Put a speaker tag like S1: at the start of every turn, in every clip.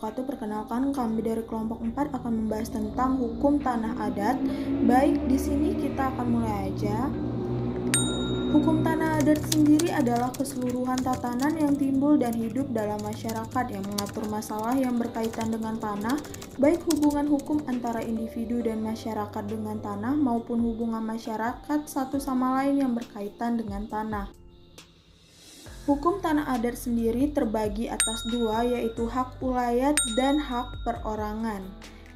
S1: wabarakatuh. Perkenalkan, kami dari kelompok 4 akan membahas tentang hukum tanah adat. Baik, di sini kita akan mulai aja. Hukum tanah adat sendiri adalah keseluruhan tatanan yang timbul dan hidup dalam masyarakat yang mengatur masalah yang berkaitan dengan tanah, baik hubungan hukum antara individu dan masyarakat dengan tanah maupun hubungan masyarakat satu sama lain yang berkaitan dengan tanah. Hukum tanah adat sendiri terbagi atas dua, yaitu hak ulayat dan hak perorangan.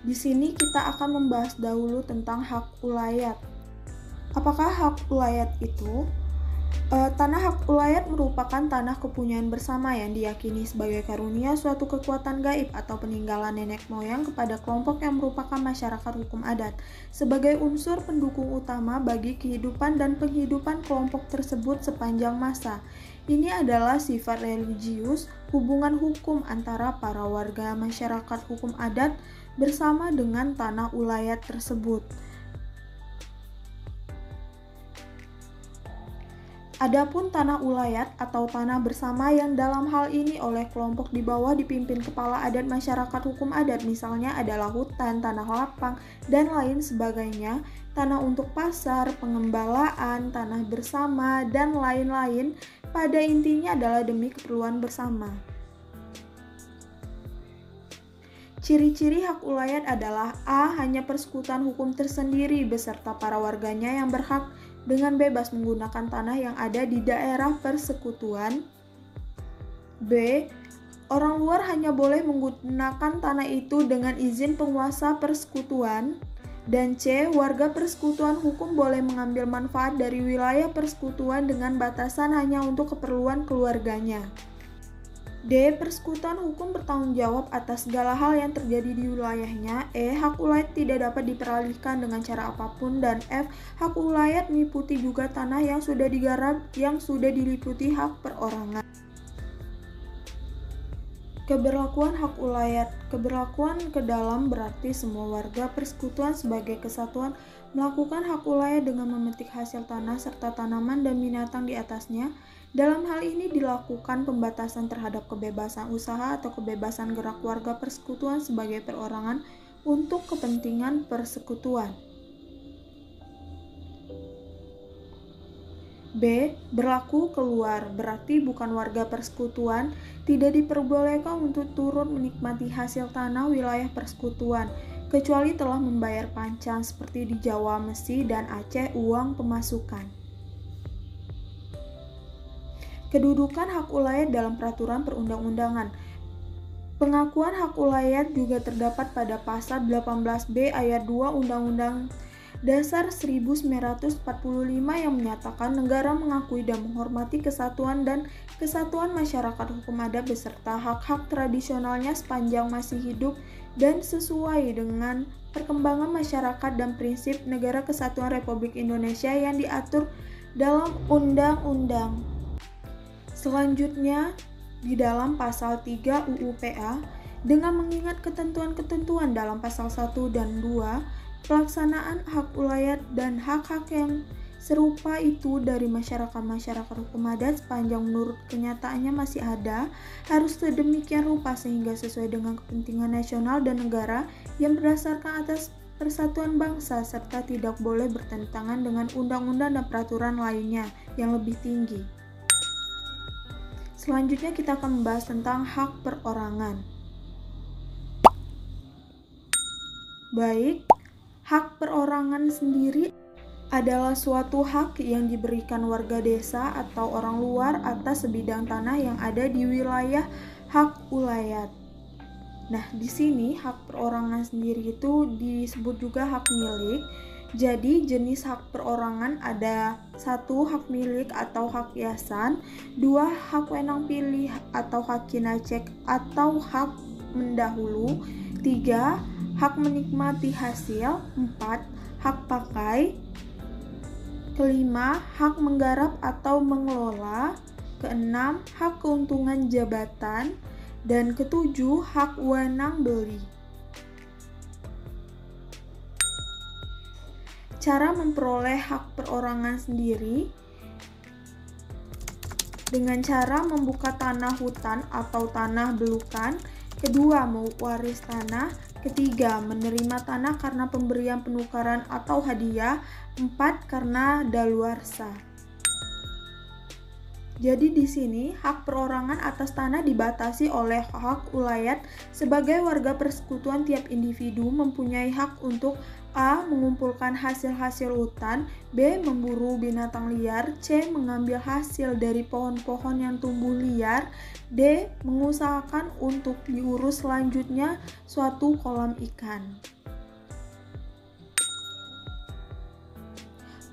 S1: Di sini kita akan membahas dahulu tentang hak ulayat. Apakah hak ulayat itu? Tanah hak ulayat merupakan tanah kepunyaan bersama yang diyakini sebagai karunia suatu kekuatan gaib atau peninggalan nenek moyang kepada kelompok yang merupakan masyarakat hukum adat sebagai unsur pendukung utama bagi kehidupan dan penghidupan kelompok tersebut sepanjang masa. Ini adalah sifat religius hubungan hukum antara para warga masyarakat hukum adat bersama dengan tanah ulayat tersebut. Adapun tanah ulayat atau tanah bersama yang dalam hal ini oleh kelompok di bawah dipimpin kepala adat masyarakat hukum adat, misalnya adalah hutan, tanah lapang, dan lain sebagainya, tanah untuk pasar, pengembalaan, tanah bersama, dan lain-lain, pada intinya adalah demi keperluan bersama. Ciri-ciri hak ulayat adalah A. Hanya persekutuan hukum tersendiri beserta para warganya yang berhak dengan bebas menggunakan tanah yang ada di daerah persekutuan. B. Orang luar hanya boleh menggunakan tanah itu dengan izin penguasa persekutuan. Dan C. Warga persekutuan hukum boleh mengambil manfaat dari wilayah persekutuan dengan batasan hanya untuk keperluan keluarganya. D. Persekutuan hukum bertanggung jawab atas segala hal yang terjadi di wilayahnya. E. Hak ulayat tidak dapat diperalihkan dengan cara apapun. Dan F. Hak ulayat meliputi juga tanah yang sudah digarap yang sudah diliputi hak perorangan. Keberlakuan hak ulayat. Keberlakuan ke dalam berarti semua warga persekutuan sebagai kesatuan melakukan hak ulayat dengan memetik hasil tanah serta tanaman dan binatang di atasnya. Dalam hal ini dilakukan pembatasan terhadap kebebasan usaha atau kebebasan gerak warga persekutuan sebagai perorangan untuk kepentingan persekutuan. B. Berlaku keluar, berarti bukan warga persekutuan tidak diperbolehkan untuk turut menikmati hasil tanah wilayah persekutuan, kecuali telah membayar pancan seperti di Jawa, Mesir, dan Aceh uang pemasukan. Kedudukan hak ulayat dalam peraturan perundang-undangan. Pengakuan hak ulayat juga terdapat pada pasal 18B ayat 2 Undang-Undang Dasar 1945 yang menyatakan negara mengakui dan menghormati kesatuan dan kesatuan masyarakat hukum adat beserta hak-hak tradisionalnya sepanjang masih hidup dan sesuai dengan perkembangan masyarakat dan prinsip Negara Kesatuan Republik Indonesia yang diatur dalam Undang-Undang. Selanjutnya, di dalam pasal 3 UU PA, dengan mengingat ketentuan-ketentuan dalam pasal 1 dan 2, pelaksanaan hak ulayat dan hak-hak yang serupa itu dari masyarakat hukum adat sepanjang menurut kenyataannya masih ada, harus sedemikian rupa sehingga sesuai dengan kepentingan nasional dan negara yang berdasarkan atas persatuan bangsa serta tidak boleh bertentangan dengan undang-undang dan peraturan lainnya yang lebih tinggi. Selanjutnya kita akan membahas tentang hak perorangan. Baik, hak perorangan sendiri adalah suatu hak yang diberikan warga desa atau orang luar atas sebidang tanah yang ada di wilayah hak ulayat. Nah, di sini hak perorangan sendiri itu disebut juga hak milik. Jadi jenis hak perorangan ada 1. Hak milik atau hak yasan, 2. Hak wenang pilih atau hak kinacek atau hak mendahulu, 3. Hak menikmati hasil, 4. Hak pakai, 5. Hak menggarap atau mengelola, 6. Hak keuntungan jabatan, dan 7. Hak wenang beli. Cara memperoleh hak perorangan sendiri dengan cara membuka tanah hutan atau tanah belukan Kedua, mewaris tanah. Ketiga, menerima tanah karena pemberian penukaran atau hadiah. 4, karena daluarsa. Jadi di sini hak perorangan atas tanah dibatasi oleh hak ulayat. Sebagai warga persekutuan, tiap individu mempunyai hak untuk A. mengumpulkan hasil-hasil hutan, B. memburu binatang liar, C. mengambil hasil dari pohon-pohon yang tumbuh liar, D. mengusahakan untuk diurus selanjutnya suatu kolam ikan.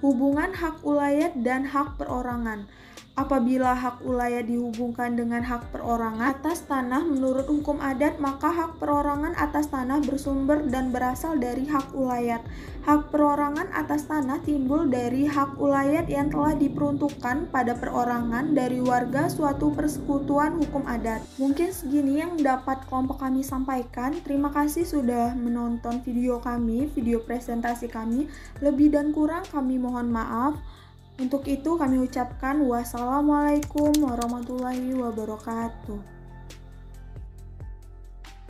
S1: Hubungan hak ulayat dan hak perorangan. Apabila hak ulayat dihubungkan dengan hak perorangan atas tanah menurut hukum adat, maka hak perorangan atas tanah bersumber dan berasal dari hak ulayat. Hak perorangan atas tanah timbul dari hak ulayat yang telah diperuntukkan pada perorangan dari warga suatu persekutuan hukum adat. Mungkin segini yang dapat kelompok kami sampaikan. Terima kasih sudah menonton video kami, video presentasi kami. Lebih dan kurang kami mohon maaf. Untuk itu kami ucapkan wassalamualaikum warahmatullahi wabarakatuh.